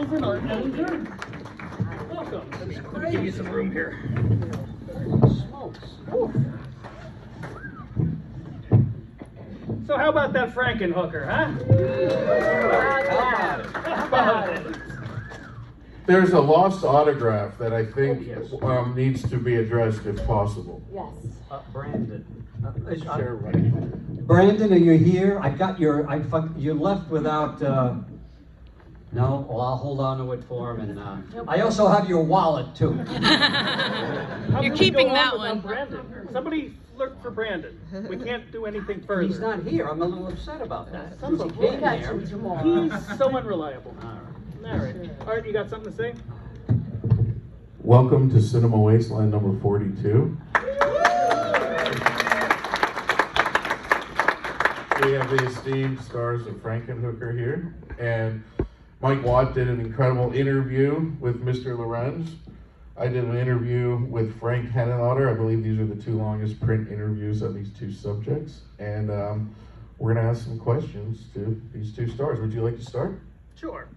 and art editor. Welcome. Let me give you some room here. Smokes. Ooh. So how about that Frankenhooker, huh? How about it? There's a lost autograph that I think needs to be addressed if possible. Yes. Brandon. Sure, right. Brandon, are you here? I got your. You left without. No. Well, I'll hold on to it for him, and I also have your wallet too. You're keeping that one. Brandon? Somebody look for Brandon. We can't do anything further. He's not here. I'm a little upset about that. Son of a He came Got here. you tomorrow. He's so unreliable. All right. All right. Art, you got something to say? Welcome to Cinema Wasteland number 42. We have the esteemed stars of Frankenhooker here, and Mike Watt did an incredible interview with Mr. Lorinz. I did an interview with Frank Henenlotter. I believe these are the two longest print interviews of these two subjects, and we're going to ask some questions to these two stars. Would you like to start? Sure.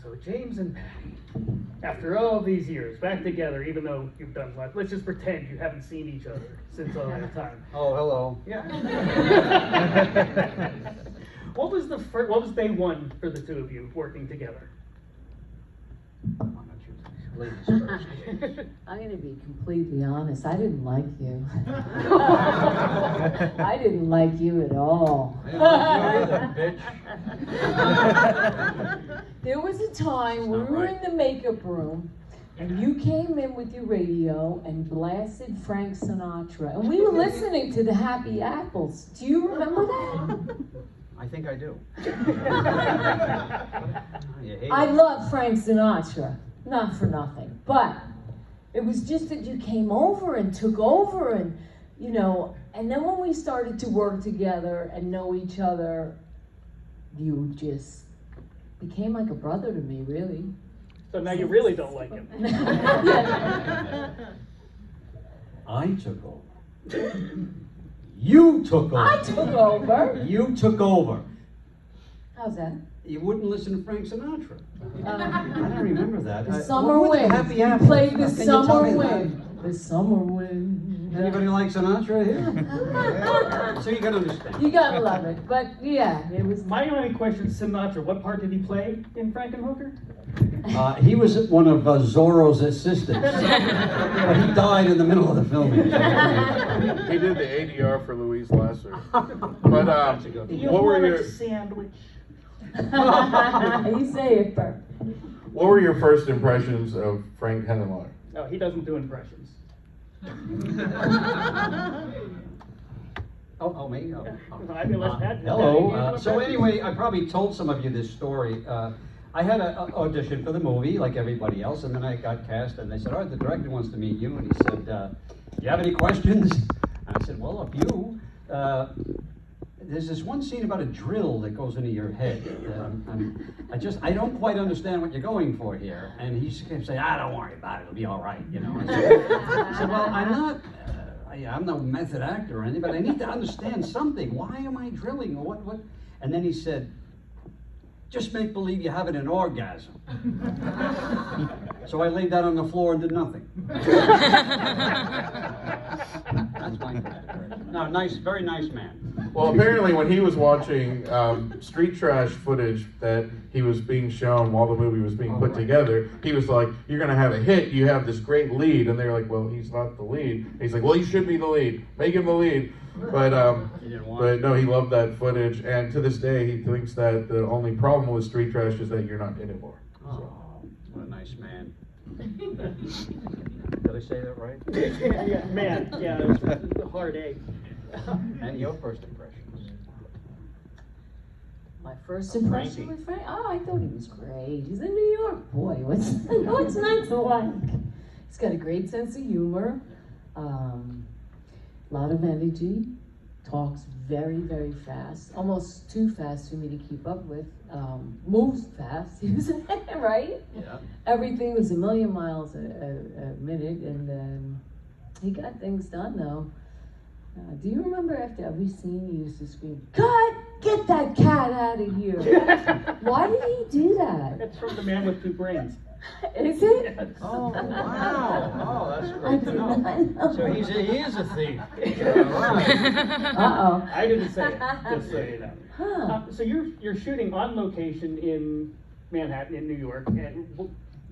So James and Patty, after all these years, back together, even though you've done life, let's just pretend you haven't seen each other since all that time. Oh, hello. Yeah. What was day one for the two of you working together? Why don't you ladies first? I'm going to be completely honest. I didn't like you. I didn't like you at all. I didn't like you either, bitch. There was a time we not were right. in the makeup room, and you came in with your radio and blasted Frank Sinatra, and we were listening to the Happy Apples. Do you remember that? I think I do. You hate I it. love Frank Sinatra, not for nothing, but it was just that you came over and took over, and you know, and then when we started to work together and know each other, you just became like a brother to me, really. So now you really don't like him. I took over. You took over. I took over. You took over. How's that? You wouldn't listen to Frank Sinatra. I Um, don't remember that. the summer what were the wind. Happy You Apples? played the Can you tell summer me that? wind. The summer wind. Anybody like Sinatra here? So you can understand. You gotta love it, but yeah, it was. My only question is Sinatra. What part did he play in Frankenhooker? He was one of Zorro's assistants, but he died in the middle of the filming. He did the ADR for Louise Lasser. But You what were want a your sandwich? You say it first. what were your first impressions of Frank Henenlotter? No, he doesn't do impressions. Oh, me? Oh, I mean, let's add- hello. So anyway, I probably told some of you this story. I had an audition for the movie, like everybody else, and then I got cast, and they said, "Oh, the director wants to meet you," and he said, "Do you have any questions?" And I said, "Well, a few. There's this one scene about a drill that goes into your head. I don't quite understand what you're going for here." And he kept saying, don't worry about it. It'll be all right, you know. I said, well, I'm not, I'm no method actor or anything, but I need to understand something. Why am I drilling? Or what? And then he said, just make believe you're having an orgasm. So I laid down on the floor and did nothing. That's my question. No, nice, very nice man. Well, apparently when he was watching street trash footage that he was being shown while the movie was being put together, he was like, "You're going to have a hit. You have this great lead." And they're like, "Well, he's not the lead." And he's like, "Well, he should be the lead. Make him the lead." But no, he loved that footage, and to this day, he thinks that the only problem with street trash is that you're not in it more. Oh, what a nice man. Did I say that right? Yeah, man, yeah, it's a hard egg. And your first impressions? My first impression with Frank? Oh, I thought he was great. He's a New York boy. What's not to like? He's got a great sense of humor, lot of energy, talks very, very fast, almost too fast for me to keep up with. Moves fast, right? Yeah. Everything was a million miles a minute, and he got things done though. Do you remember after every scene he used to scream, "Cut! Get that cat out of here!" Why did he do that? That's from The Man with Two Brains. Is it? Oh, wow. Oh, that's I great did to not know. know. So he is a thief. Right. Uh-oh. I didn't say it, just so you know. Huh. So you're shooting on location in Manhattan, in New York, and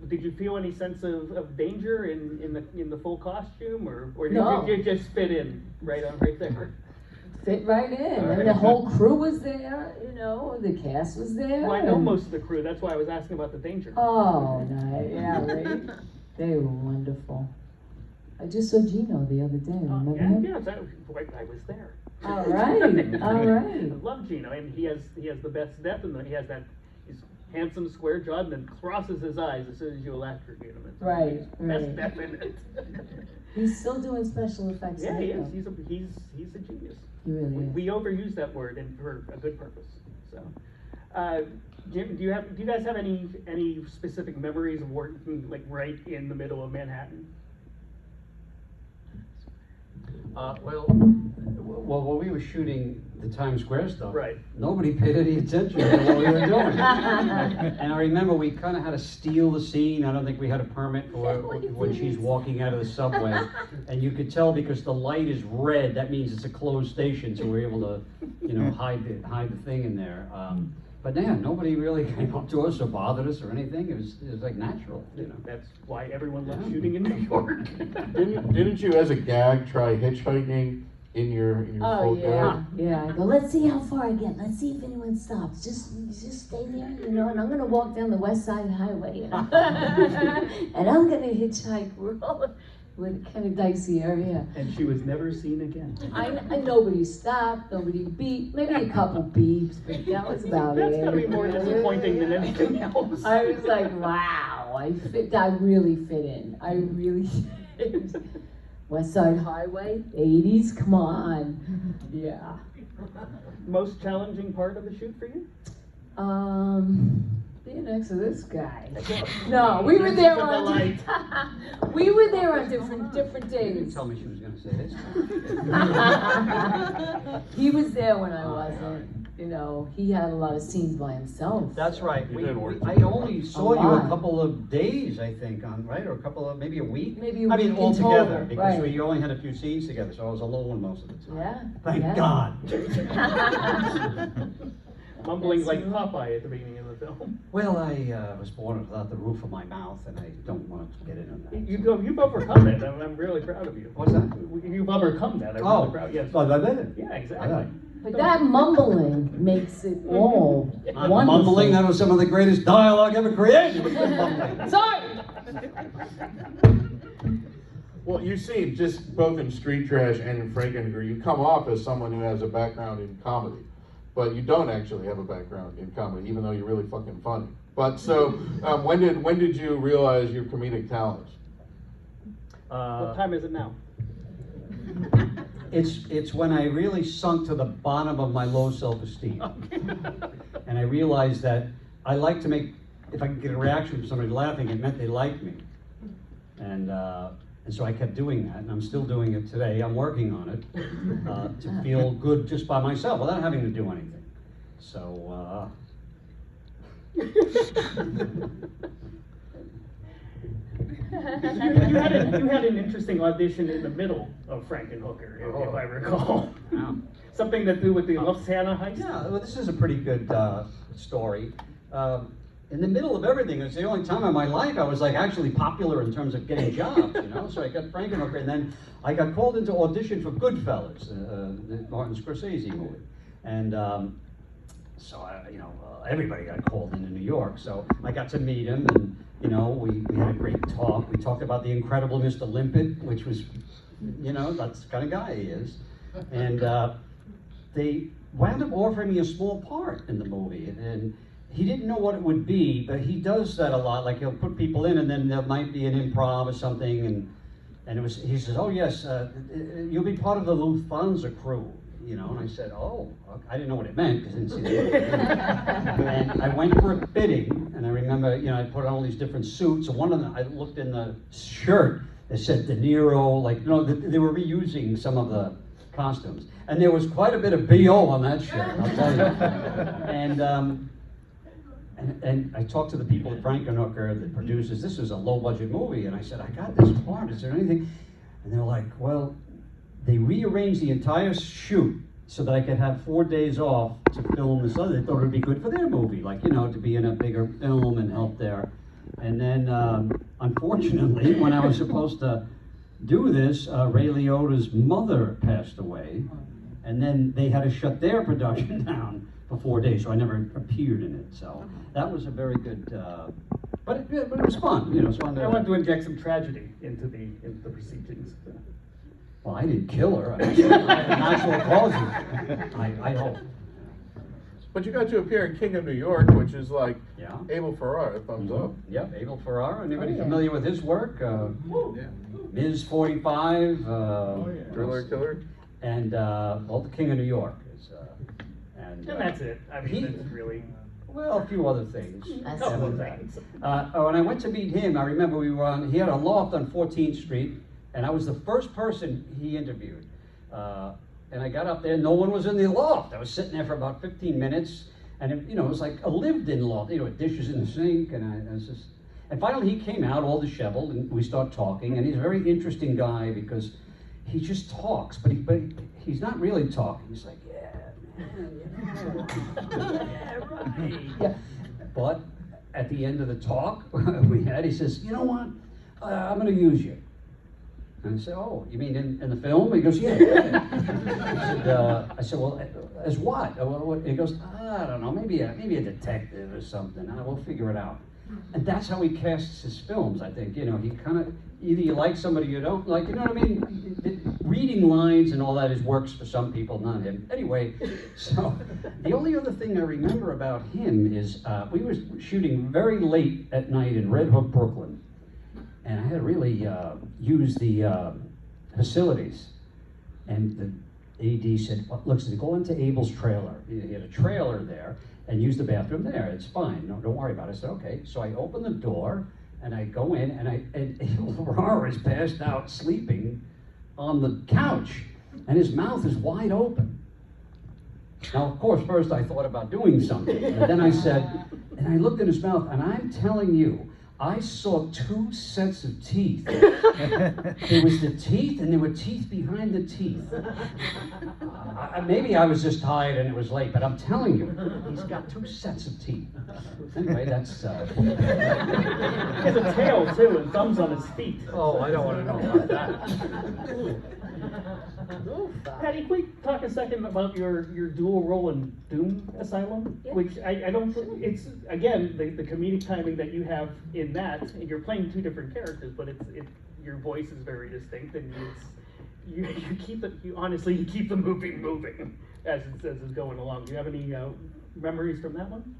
did you feel any sense of danger in the full costume, or did No. you just fit in right there? Fit right in. And the whole crew was there, you know, the cast was there. Well, I know and- most of the crew. That's why I was asking about the danger. Oh, no, yeah, right? They were wonderful. I just saw Gino the other day, remember him? Yeah, I was there. All right, all I right. love Gino, and he has the best depth, and he has that he's handsome, square jawed, and then crosses his eyes as soon as you electrocute him. It's Right, best right. depth in it. He's still doing special effects. Yeah, he now. is. He's a genius. He really is. We overuse that word for a good purpose. So, Jim, do you guys have any specific memories of working like right in the middle of Manhattan? Well, when we were shooting the Times Square stuff, Right. nobody paid any attention to what we were doing. And I remember we kind of had to steal the scene. I don't think we had a permit for when she's walking out of the subway. And you could tell because the light is red, that means it's a closed station, so we're able to, hide the thing in there. But yeah, nobody really came up to us or bothered us or anything. It was like natural, That's why everyone loves shooting in New York. Didn't you, as a gag, try hitchhiking in your Oh, full yeah, gag? yeah. I go, let's see how far I get. Let's see if anyone stops. Just stay there, and I'm going to walk down the West Side Highway, and I'm going to hitchhike. We're all with kind of dicey area. And she was never seen again. I nobody stopped, nobody beeped, maybe a couple beeps, but that was about it. That's gotta be more disappointing than anything else. I was like, wow, I really fit in. I really did. West Side Highway, 80s, come on. Yeah. Most challenging part of the shoot for you? Being next to this guy. No, we were there on we were there on different You didn't days. tell me she was going to say this. He was there when I wasn't. He had a lot of scenes by himself. That's right. You did work I only saw you a lot. couple of days, I think, or a couple of, maybe a week? Maybe a I mean, week in all together, total, because right. we only had a few scenes together, so I was alone most of the time. Yeah. Thank yeah. God. Mumbling That's like right. Popeye at the beginning of the film. Well, I was born without the roof of my mouth, and I don't want to get into that. You've overcome it. I'm really proud of you. What's that? You've overcome that. I'm Oh, really proud. Yes. but I did it. Yeah, exactly. But that mumbling makes it all I'm wonderful. mumbling. That was some of the greatest dialogue ever created. Was the mumbling. Sorry. Well, you seem, just both in Street Trash and in Frankenhooker, you come off as someone who has a background in comedy. But you don't actually have a background in comedy, even though you're really fucking funny. But so, when did you realize your comedic talents? What time is it now? It's when I really sunk to the bottom of my low self-esteem. And I realized that I like to make, if I could get a reaction from somebody laughing, it meant they liked me. And so I kept doing that, and I'm still doing it today. I'm working on it to feel good just by myself without having to do anything. So, You had an interesting audition in the middle of Frankenhooker, if I recall. Wow. Something to do with the Louisiana heist. Yeah, well, this is a pretty good story. In the middle of everything, it's the only time in my life I was like actually popular in terms of getting jobs, So I got Frankenhooker, and then I got called into audition for Goodfellas, the Martin Scorsese movie, and so everybody got called into New York. So I got to meet him, and we had a great talk. We talked about the incredible Mr. Limpet, which was, that's the kind of guy he is, and they wound up offering me a small part in the movie, and he didn't know what it would be, but he does that a lot. Like he'll put people in, and then there might be an improv or something, and he says, "Oh yes, you'll be part of the Lufthansa crew." And I said, "Oh," I didn't know what it meant because I didn't see the movie. And I went for a bidding, and I remember, I put on all these different suits, and one of them, I looked in the shirt, it said De Niro, they were reusing some of the costumes. And there was quite a bit of BO on that shit, I'll tell you. And I talked to the people at Frankenhooker, the producers. This was a low-budget movie, and I said, I got this part, is there anything? And they're like, well, they rearranged the entire shoot so that I could have 4 days off to film this other. They thought it would be good for their movie, like, you know, to be in a bigger film and help there. And then, unfortunately, when I was supposed to do this, Ray Liotta's mother passed away, and then they had to shut their production down for 4 days, so I never appeared in it. So that was a very good, but it was fun, you know. So I wanted to inject some tragedy into the proceedings. Well, I didn't kill her. I mean, natural causes. I hope. But you got to appear in King of New York, which is like Yeah. Abel Ferrara, thumbs up. Yep, Abel Ferrara. Anybody Oh, yeah. familiar with his work? Ms. 45. Thriller Killer. And well, the King of New York is. And that's it. I mean, it's really Well, a few other things. That's couple of right. things. When I went to meet him, I remember he had a loft on 14th Street, and I was the first person he interviewed. And I got up there, no one was in the loft. I was sitting there for about 15 minutes, and it was like a lived-in loft, with dishes in the sink, and I was just... And finally he came out, all disheveled, and we start talking, and he's a very interesting guy because he just talks, but he's not really talking. He's like, yeah, man, yeah, right. Yeah. But at the end of the talk he says, you know what, I'm going to use you. And I said, oh, you mean in the film? He goes, yeah. I said, well, as what? He goes, I don't know, maybe a detective or something. We'll figure it out. And that's how he casts his films, I think. He kind of, either you like somebody you don't like, you know what I mean? Reading lines and all that works for some people, not him. Anyway, so the only other thing I remember about him is we were shooting very late at night in Red Hook, Brooklyn. And I had to really use the facilities. And the AD said, well, look, so go into Abel's trailer. He had a trailer there, and use the bathroom there. It's fine. No, don't worry about it. I said, okay. So I open the door, and I go in, and Abel Ferrara is passed out sleeping on the couch, and his mouth is wide open. Now, of course, first I thought about doing something. And then I said, and I looked in his mouth, and I'm telling you, I saw 2 sets of teeth. There was the teeth, and there were teeth behind the teeth. Maybe I was just tired and it was late, but I'm telling you, he's got 2 sets of teeth. Anyway, that's... He has a tail, too, and thumbs on his feet. Oh, I don't want to know about that. Patty, can we talk a second about your dual role in Doom Asylum? Yeah. Which I don't, it's, again, the comedic timing that you have in that, and you're playing 2 different characters, but your voice is very distinct, and you keep it, you keep the movie moving as it's going along. Do you have any memories from that one?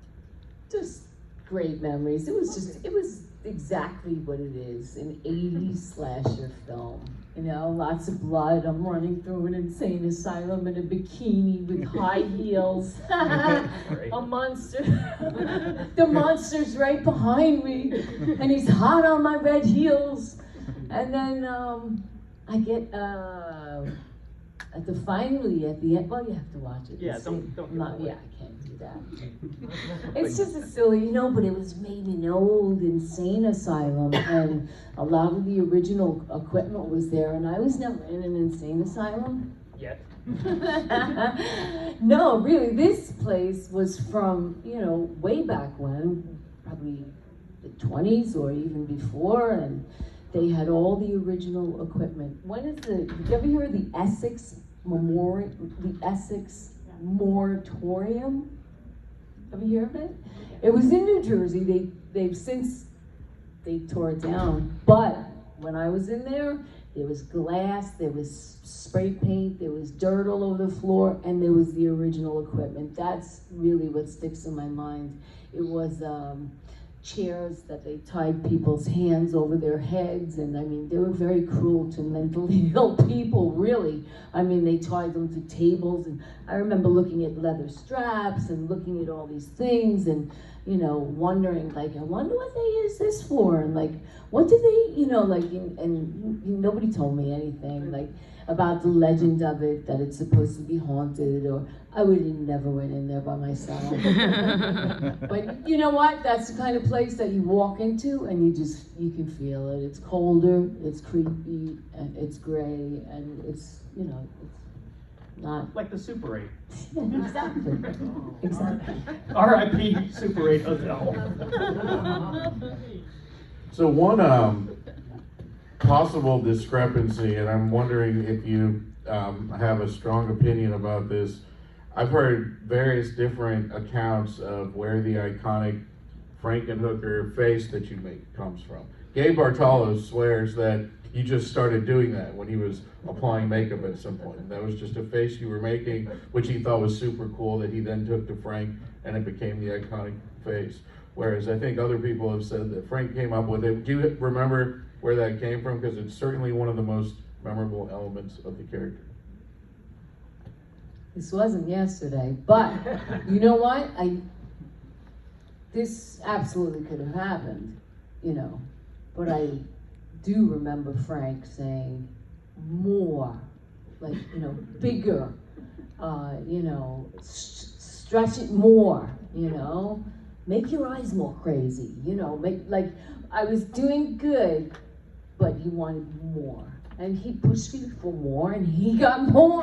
Just great memories. It was exactly what it is, an 80s slasher film. Lots of blood. I'm running through an insane asylum in a bikini with high heels. A monster. The monster's right behind me, and he's hot on my red heels. And then I get finally at the end. Well, you have to watch it. Yeah, don't Yeah, I can't do that. It's just a silly, but it was made in an old insane asylum, and a lot of the original equipment was there, and I was never in an insane asylum. Yet. No, really, this place was from, way back when, probably the 20s or even before, and they had all the original equipment. Did you ever hear of the Essex Memorial, the Essex Moratorium? Ever hear of it? It was in New Jersey. They tore it down. But when I was in there was glass, there was spray paint, there was dirt all over the floor, and there was the original equipment. That's really what sticks in my mind. It was chairs that they tied people's hands over their heads, and they were very cruel to mentally ill people, really. They tied them to tables, and I remember looking at leather straps and looking at all these things and, wondering, I wonder what they use this for, and what do they, and nobody told me anything, about the legend of it, that it's supposed to be haunted, or I would have never went in there by myself. But you know what? That's the kind of place that you walk into and you can feel it. It's colder, it's creepy, and it's gray, and it's, it's not... Like the Super 8. Yeah, exactly. Exactly. R.I.P. Super 8 Hotel. So one possible discrepancy, and I'm wondering if you have a strong opinion about this. I've heard various different accounts of where the iconic Frankenhooker face that you make comes from. Gabe Bartolo swears that you just started doing that when he was applying makeup at some point. That was just a face you were making, which he thought was super cool, that he then took to Frank, and it became the iconic face. Whereas I think other people have said that Frank came up with it. Do you remember where that came from? Because it's certainly one of the most memorable elements of the character. This wasn't yesterday, but you know what? This absolutely could have happened, but I do remember Frank saying more, like, bigger, stretch it more, make your eyes more crazy, like I was doing good, but he wanted more. And he pushed me for more, and he got more.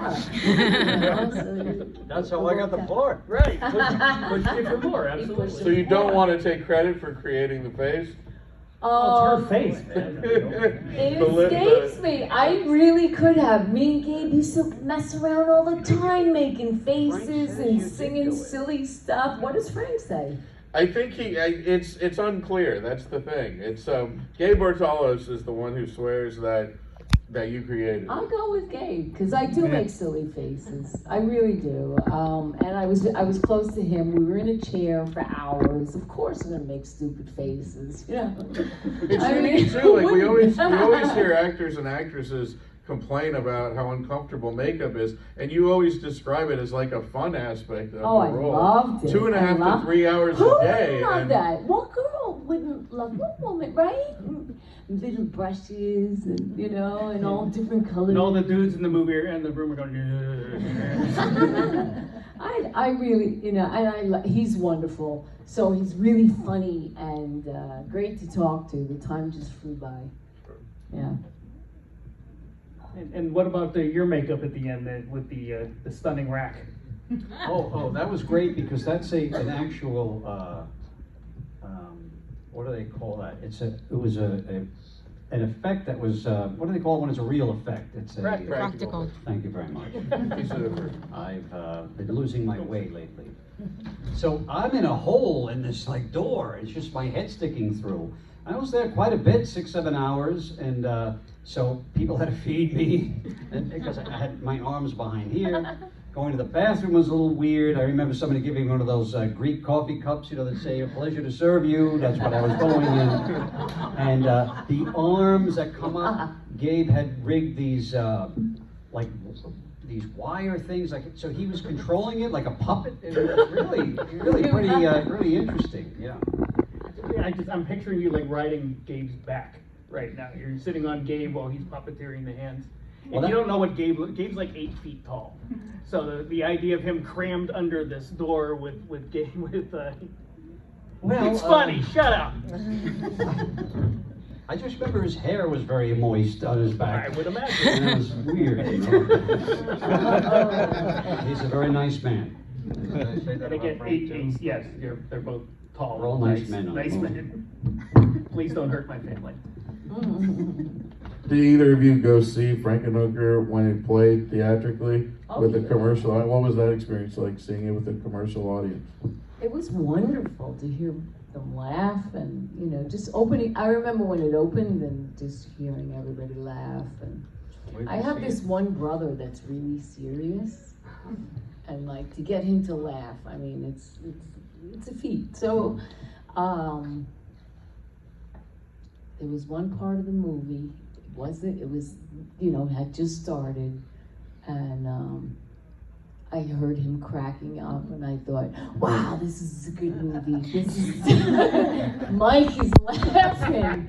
That's how I got the part. Right. Push you for more, absolutely. So you don't want to take credit for creating the face? Well, it's her face, man. It escapes me. I really could have. Me and Gabe used to mess around all the time, making faces and singing silly stuff. What does Frank say? I think it's unclear. That's the thing. It's Gabe Bartolos is the one who swears that you created. I'll go with Gabe, because I do make silly faces. I really do. And I was close to him. We were in a chair for hours. Of course I'm gonna make stupid faces, It's unique too. Like we always hear actors and actresses complain about how uncomfortable makeup is, and you always describe it as like a fun aspect of the role. I loved it. 2.5 to 3 hours Who a day. wouldn't love that? What girl wouldn't love one woman, right? Little brushes and and all different colors. And all the dudes in the movie and the room are going. I really, and he's wonderful. So he's really funny and great to talk to. The time just flew by. Yeah. And what about your makeup at the end with the stunning rack? Oh, that was great, because that's an actual. What do they call that? It was an effect that was, what do they call it when it's a real effect? It's a Practical. Thank you very much. I've been losing my way lately. So I'm in a hole in this door. It's just my head sticking through. I was there quite a bit, 6-7 hours, and so people had to feed me, and because I had my arms behind here. Going to the bathroom was a little weird. I remember somebody giving me one of those Greek coffee cups, that say, "A pleasure to serve you." That's what I was going in. And the arms that come up, Gabe had rigged these these wire things, so he was controlling it like a puppet. It was really pretty interesting. Yeah. I'm picturing you riding Gabe's back right now. You're sitting on Gabe while he's puppeteering the hands. If you don't know what Gabe's like 8 feet tall. So the idea of him crammed under this door with Gabe it's funny, shut up. I just remember his hair was very moist on his back. I would imagine. And it was weird. He's a very nice man. And again, 8 yes, they're both tall. We're all nice men. Nice men. Please don't hurt my family. Did either of you go see Frankenhooker when it played theatrically with a commercial? What was that experience like, seeing it with a commercial audience? It was wonderful to hear them laugh and, just opening. I remember when it opened and just hearing everybody laugh. And I have this one brother that's really serious, and to get him to laugh, I mean, it's a feat. So, there was one part of the movie. It was, had just started, and I heard him cracking up, and I thought, wow, this is a good movie. Mike is laughing.